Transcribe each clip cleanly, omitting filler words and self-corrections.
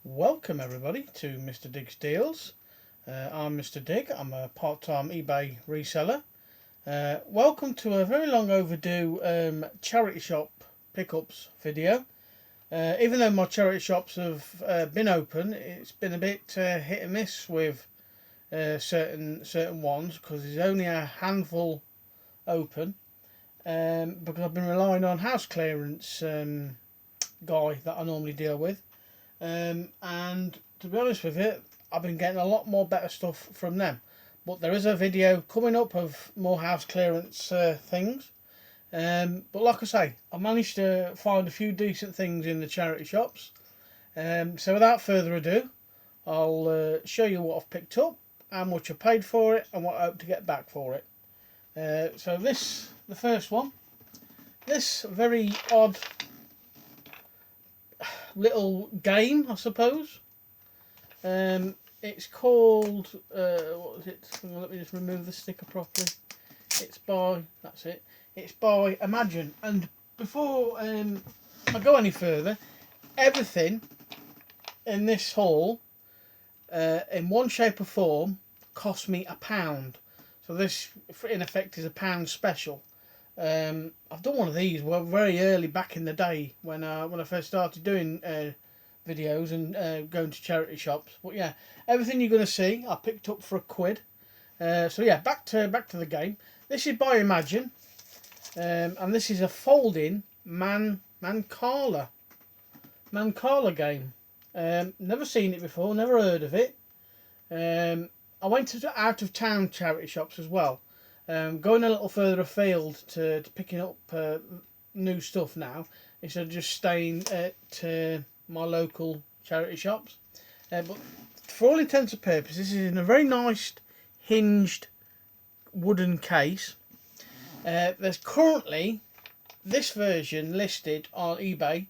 Welcome everybody to Mr. Dig's Deals. I'm Mr. Dig. I'm a part-time eBay reseller. Welcome to a very long overdue charity shop pickups video. Even though my charity shops have been open, it's been a bit hit and miss with certain ones because there's only a handful open because I've been relying on house clearance guy that I normally deal with. And to be honest with you, I've been getting a lot more better stuff from them. But there is a video coming up of more house clearance things. But like I say, I managed to find a few decent things in the charity shops. So without further ado, I'll show you what I've picked up, how much I paid for it, and what I hope to get back for it. So the first one, this very odd little game, I suppose. It's called what is it? Let me just remove the sticker properly. It's by It's by Imagine. And before I go any further, everything in this haul, in one shape or form, cost me £1. So this, in effect, is £1 special. I've done one of these very early back in the day when I first started doing videos and going to charity shops. But yeah, everything you're going to see I picked up for £1. So yeah, back to the game. This is by Imagine, and this is a folding Mancala game. Never seen it before, never heard of it. I went to out of town charity shops as well. Going a little further afield to picking up new stuff now instead of just staying at my local charity shops. But for all intents and purposes, this is in a very nice hinged wooden case. There's currently this version listed on eBay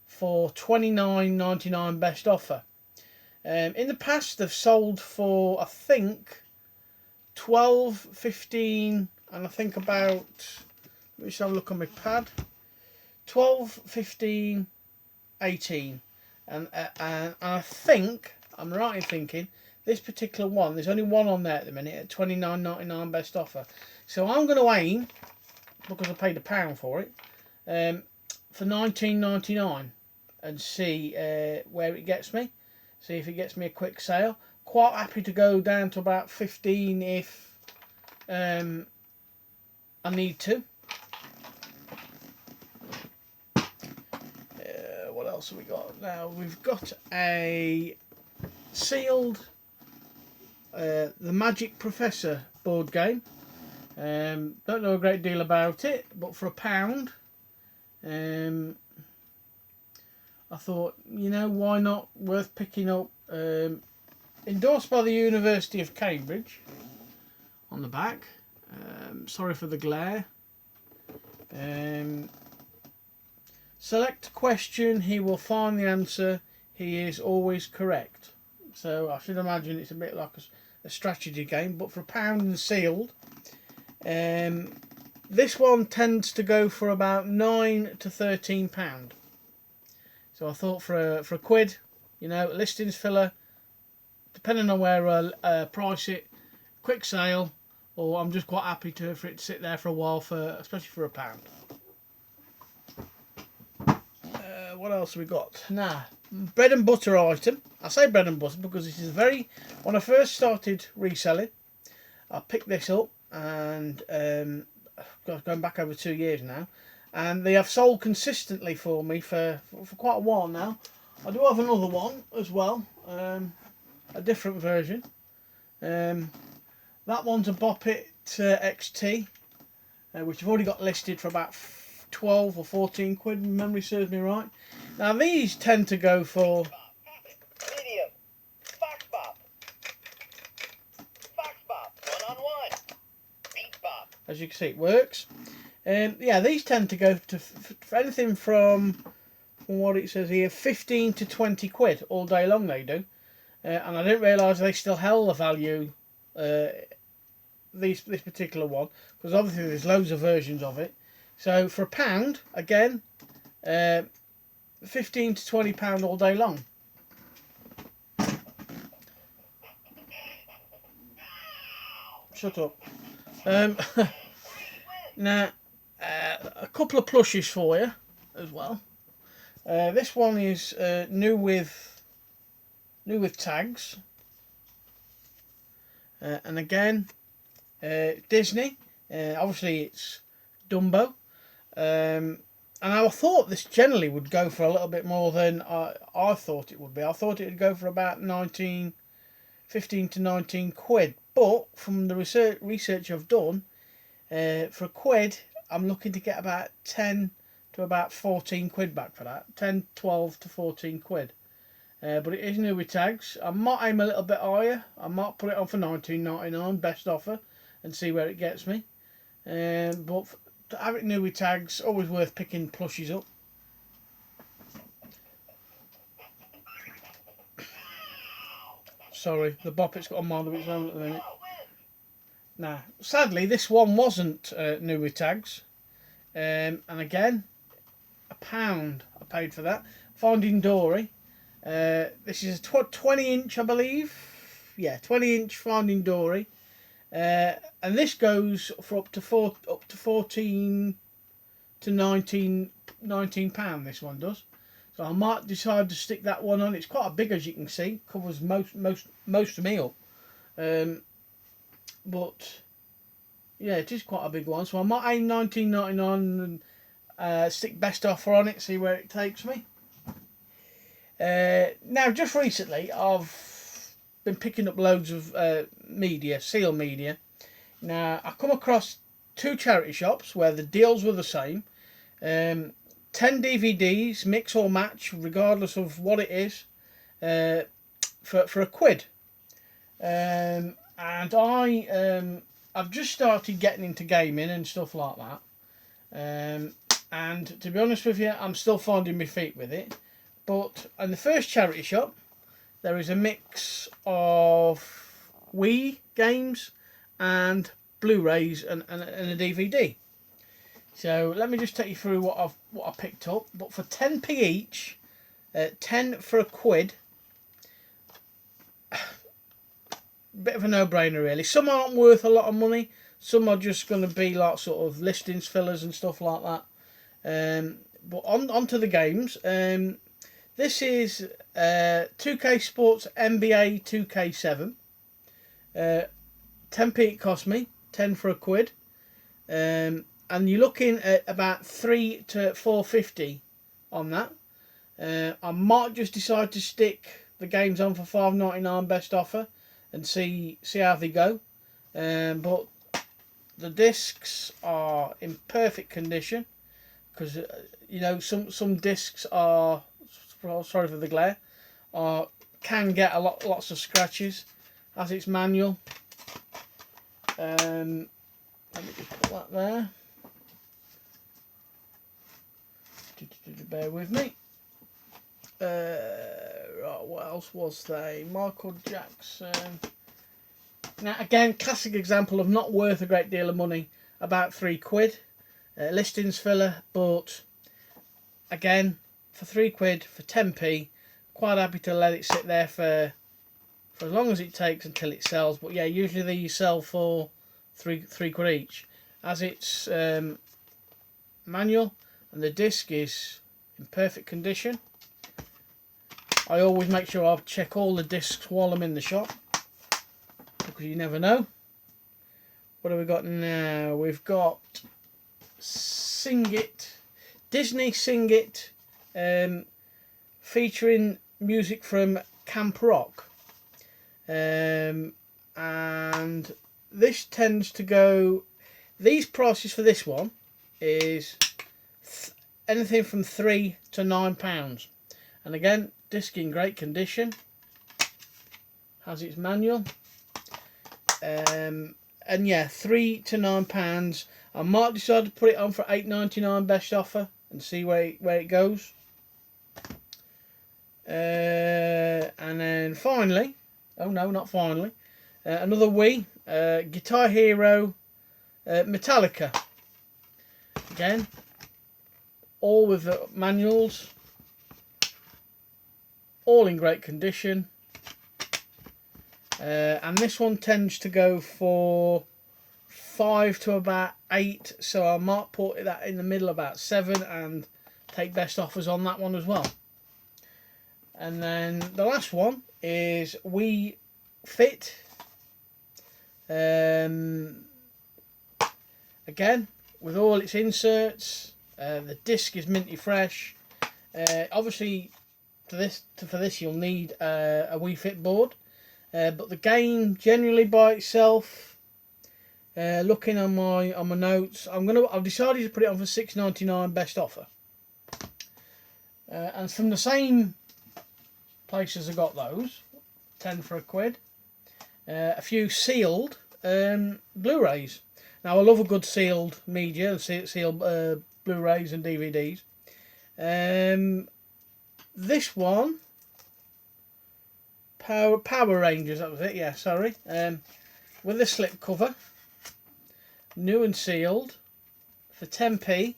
for $29.99 best offer. In the past, they've sold for, I think, 12, 15, and I think about, let me just have a look on my pad, 12, 15, 18, and I think, I'm right in thinking, this particular one, there's only one on there at the minute at $29.99 best offer. So I'm going to aim, because I paid £1 for it, for $19.99 and see where it gets me, see if it gets me a quick sale. Quite happy to go down to about 15 if I need to. What else have we got? Now we've got a sealed The Magic Professor board game. Don't know a great deal about it, but for £1, I thought, you know, why not? Worth picking up. Endorsed by the University of Cambridge on the back. Sorry for the glare. Select question, he will find the answer. He is always correct. So I should imagine it's a bit like a strategy game, but for £1 and sealed. This one tends to go for about £9 to £13. So I thought for a quid, you know, listings filler, depending on where I price it, quick sale, or I'm just quite happy for it to sit there for a while, especially for £1. What else have we got? Now, bread and butter item. I say bread and butter because this is when I first started reselling, I picked this up, and going back over 2 years now, and they have sold consistently for me for quite a while now. I do have another one as well, a different version. That one's a Bop It XT, which I've already got listed for about 12 or 14 quid, if memory serves me right. Now these tend to go for medium, fox bop, one-on-one, beat bop. As you can see, it works. Yeah, these tend to go for anything from what it says here, 15 to 20 quid all day long. They do. And I didn't realise they still held the value, this particular one, because obviously there's loads of versions of it. So for £1, again, £15 to £20 all day long. shut up. Now, a couple of plushies for you as well. This one is new with tags, and again, Disney. Obviously, it's Dumbo. And I thought this generally would go for a little bit more than I thought it would be. I thought it would go for about 15 to 19 quid. But from the research I've done, for a quid, I'm looking to get about 10 to about 14 quid back for that. 10, 12 to 14 quid. But it is new with tags. I might aim a little bit higher. I might put it on for 19.99, best offer, and see where it gets me. But to have it new with tags, always worth picking plushies up. Sorry, the Boppet's got a mind of its own at the minute. Now, sadly, this one wasn't new with tags. And again, £1 I paid for that. Finding Dory. This is a 20-inch, I believe. Yeah, 20-inch Finding Dory. And this goes for up to 14 to 19 £19. This one does. So I might decide to stick that one on. It's quite a big, as you can see. Covers most of me up. But yeah, it is quite a big one. So I might aim 19.99 and stick best offer on it. See where it takes me. Now, just recently, I've been picking up loads of media, seal media. Now, I come across 2 charity shops where the deals were the same. 10 DVDs, mix or match, regardless of what it is, for a quid. And I've just started getting into gaming and stuff like that. And to be honest with you, I'm still finding my feet with it. But in the first charity shop, there is a mix of Wii games and Blu-rays and a DVD. So let me just take you through what I picked up. But for 10p each, 10 for a quid. Bit of a no-brainer, really. Some aren't worth a lot of money. Some are just going to be like sort of listings fillers and stuff like that. But on to the games. This is 2K Sports NBA 2K7. 10p it cost me. 10 for a quid. And you're looking at about 3 to 4.50 on that. I might just decide to stick the games on for $5.99 best offer and see how they go. But the discs are in perfect condition, because you know some discs are, sorry for the glare, can get lots of scratches, as it's manual. Let me just put that there. Bear with me. Right, what else was there? Michael Jackson. Now again, classic example of not worth a great deal of money. About 3 quid. Listings filler, but again, for 3 quid, for 10p, quite happy to let it sit there for as long as it takes until it sells. But yeah, usually they sell for 3 quid each, as it's manual and the disc is in perfect condition. I always make sure I check all the discs while I'm in the shop, because you never know. What have we got now? We've got Sing It, Disney Sing It, featuring music from Camp Rock. And this tends to go, these prices for this one is anything from £3 to £9. And again, disc in great condition, has its manual. And yeah, £3 to £9. I might decide to put it on for $8.99 best offer and see where it goes. And then finally, oh no, not finally, another Wii, Guitar Hero Metallica. Again, all with the manuals, all in great condition. And this one tends to go for 5 to about 8, so I might put that in the middle about 7 and take best offers on that one as well. And then the last one is We Fit. Again, with all its inserts, the disc is minty fresh. Obviously, for this you'll need a Wii Fit board, but the game generally by itself, looking on my notes, I've decided to put it on for $6.99 best offer, and from the same places I got those, 10 for £1. A few sealed Blu-rays. Now I love a good sealed media, sealed Blu-rays and DVDs. This one, Power Rangers, that was it. Yeah, sorry. With a slip cover, new and sealed, for 10p.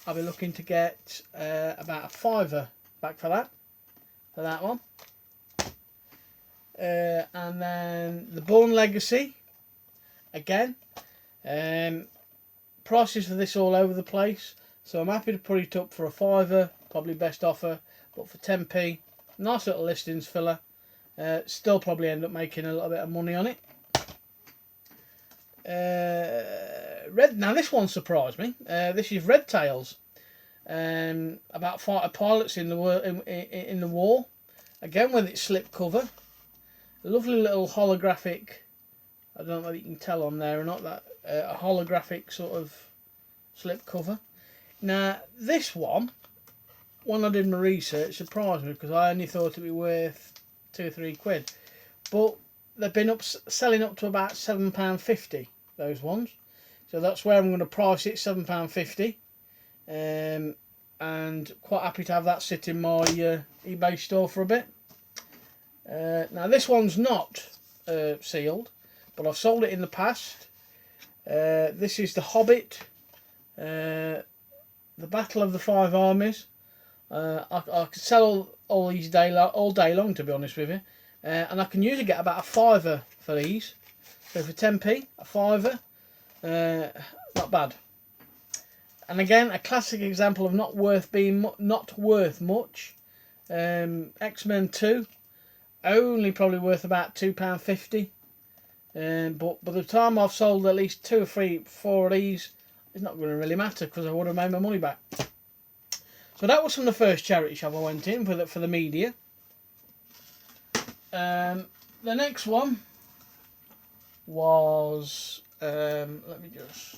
I'll be looking to get about a £5 back for that one. And then the Bourne Legacy, again, prices for this all over the place, so I'm happy to put it up for a £5, probably best offer, but for 10p, nice little listings filler. Still probably end up making a little bit of money on it. Now this one surprised me. This is Red Tails, about fighter pilots in the war, again with its slip cover. A lovely little holographic, I don't know whether you can tell on there or not, that a holographic sort of slip cover. Now this one, when I did my research, surprised me because I only thought it'd be worth £2 or £3, but they've been selling up to about £7.50, those ones. So that's where I'm going to price it, £7.50, and quite happy to have that sit in my eBay store for a bit. Now this one's not sealed, but I've sold it in the past. This is The Hobbit, The Battle of the Five Armies. I could sell all these all day long, to be honest with you, and I can usually get about a £5 for these. So for 10p, a £5, not bad. And again, a classic example of not worth much. X-Men 2. Only probably worth about £2.50, but by the time I've sold at least 2 or 3, 4 of these, it's not going to really matter because I would have made my money back. So that was from the first charity shop I went in for the media. The next one was let me just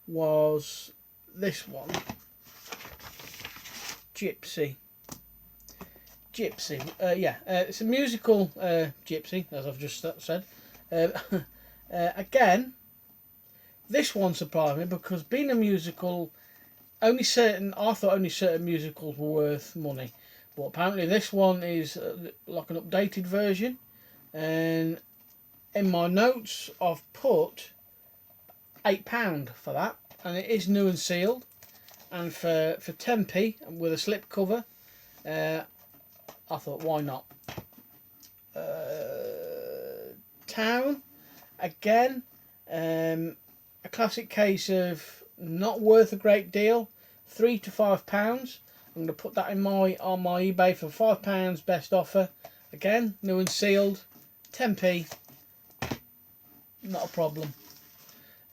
was this one. Gypsy. It's a musical Gypsy, as I've just said. Again, this one surprised me because being a musical, I thought only certain musicals were worth money, but apparently this one is like an updated version. And in my notes, I've put £8 for that, and it is new and sealed. And for 10p with a slip cover, I thought, why not? Town, again, a classic case of not worth a great deal, £3 to £5. I'm going to put that on my eBay for £5 best offer. Again, new and sealed, 10p, not a problem.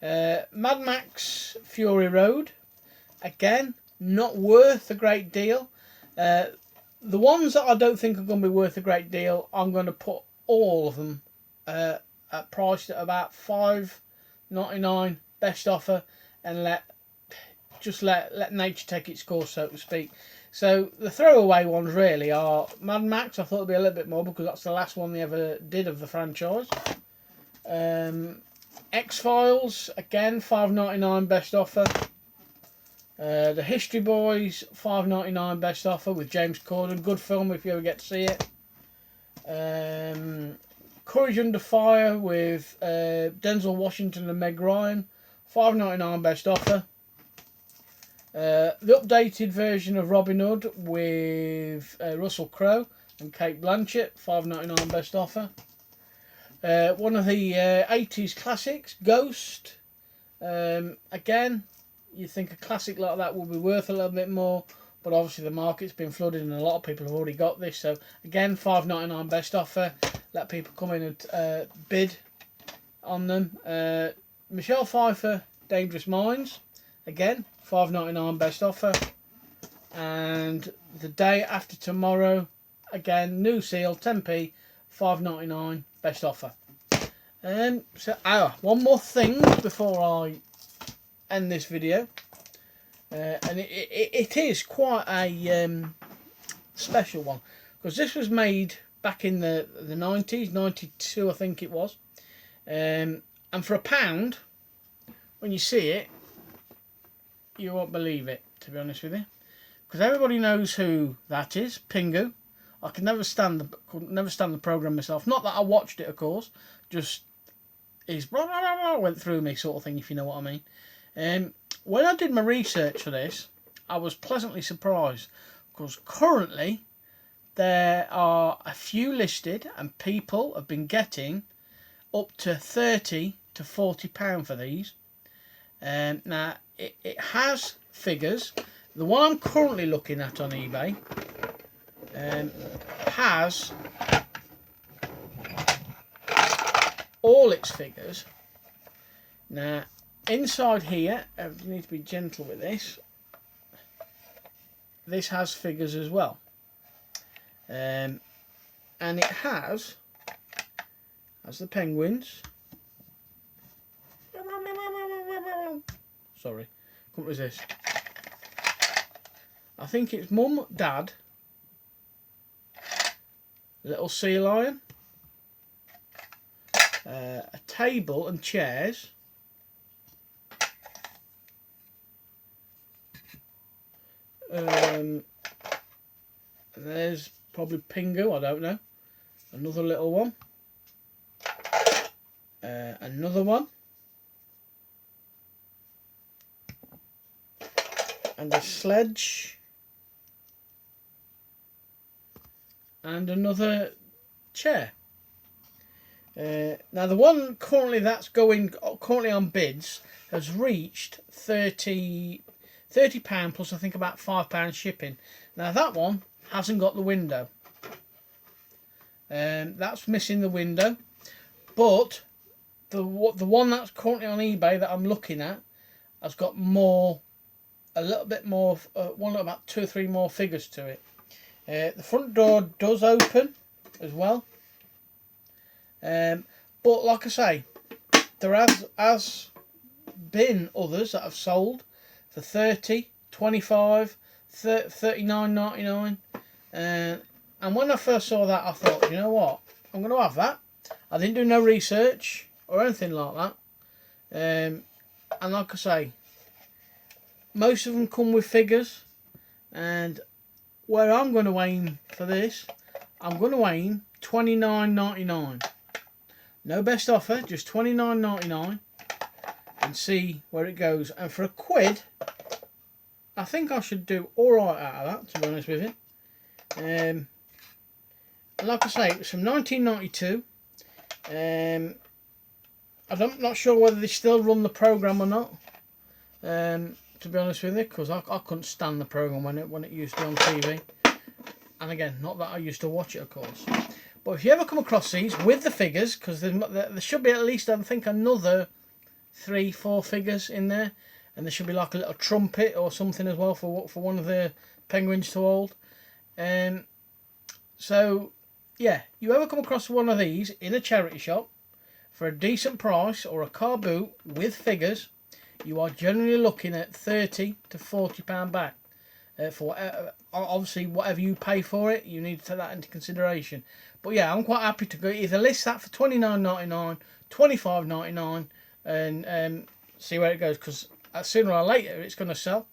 Mad Max Fury Road. Again, not worth a great deal. The ones that I don't think are going to be worth a great deal, I'm going to put all of them priced at about $5.99 best offer, and let nature take its course, so to speak. So the throwaway ones really are Mad Max. I thought it'd be a little bit more because that's the last one they ever did of the franchise. X-Files, again, $5.99 best offer. The History Boys, $5.99 best offer with James Corden. Good film if you ever get to see it. Courage Under Fire with Denzel Washington and Meg Ryan, $5.99 best offer. The updated version of Robin Hood with Russell Crowe and Kate Blanchett, $5.99 best offer. One of the 80s classics, Ghost. Again, you think a classic like that will be worth a little bit more, but obviously the market's been flooded and a lot of people have already got this. So again, $5.99 best offer. Let people come in and bid on them. Michelle Pfeiffer, Dangerous Minds. Again, $5.99 best offer. And The Day After Tomorrow, again, new seal, 10p, $5.99 best offer. One more thing before I end this video, and it is quite a special one, because this was made back in the 90s, 92 I think it was, and for £1, when you see it, you won't believe it, to be honest with you, because everybody knows who that is, Pingu. I could never stand the program myself. Not that I watched it, of course. Just went through me, sort of thing, if you know what I mean. When I did my research for this, I was pleasantly surprised, because currently there are a few listed, and people have been getting up to £30 to £40 for these. Now it has figures. The one I'm currently looking at on eBay has all its figures. Now inside here, you need to be gentle with this. This has figures as well, and it has the penguins. Sorry, couldn't resist. I think it's Mum, Dad, little sea lion, a table and chairs, and there's probably Pingu, I don't know, another little one, another one, and a sledge, and another chair. Now the one that's currently on bids has reached £30 plus I think about £5 shipping. Now that one hasn't got the window. That's missing the window, but the one that's currently on eBay that I'm looking at has got a little bit more, about 2 or 3 more figures to it. The front door does open as well, but like I say, there has been others that have sold for £30, £25, $39.99, and when I first saw that, I thought, you know what, I'm going to have that. I didn't do no research or anything like that, and like I say, most of them come with figures, and where I'm going to aim for this, I'm going to aim $29.99. No best offer, just $29.99, and see where it goes. And for £1, I think I should do alright out of that, to be honest with you. And like I say, it was from 1992. I'm not sure whether they still run the program or not, to be honest with you, because I couldn't stand the program when it used to be on TV. And again, not that I used to watch it, of course. But if you ever come across these with the figures, because there should be at least, I think, another 3-4 figures in there, and there should be like a little trumpet or something as well for one of the penguins to hold. So yeah, you ever come across one of these in a charity shop for a decent price, or a car boot with figures, you are generally looking at £30 to £40 back. For obviously whatever you pay for it, you need to take that into consideration. But yeah, I'm quite happy to go either list that for $29.99, $25.99, and see where it goes, because sooner or later it's going to sell.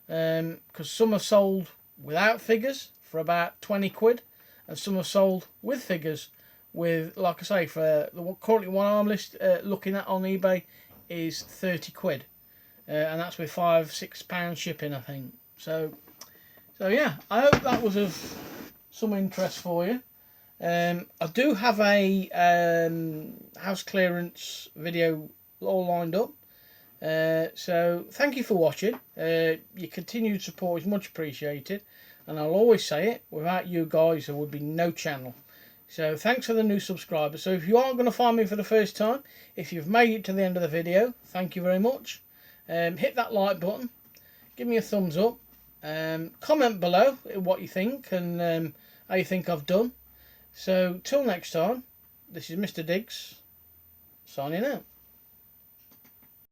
Because some have sold without figures for about £20, and some have sold with figures with, like I say, for the currently one I'm looking at on eBay is £30, and that's with £5-6 shipping, I think. So yeah, I hope that was of some interest for you. I do have a house clearance video all lined up. So thank you for watching. Your continued support is much appreciated, and I'll always say it, without you guys there would be no channel. So thanks for the new subscribers. So if you aren't going to find me for the first time, if you've made it to the end of the video, thank you very much. Hit that like button, give me a thumbs up, comment below what you think and how you think I've done. So till next time, this is Mr. Diggs signing out.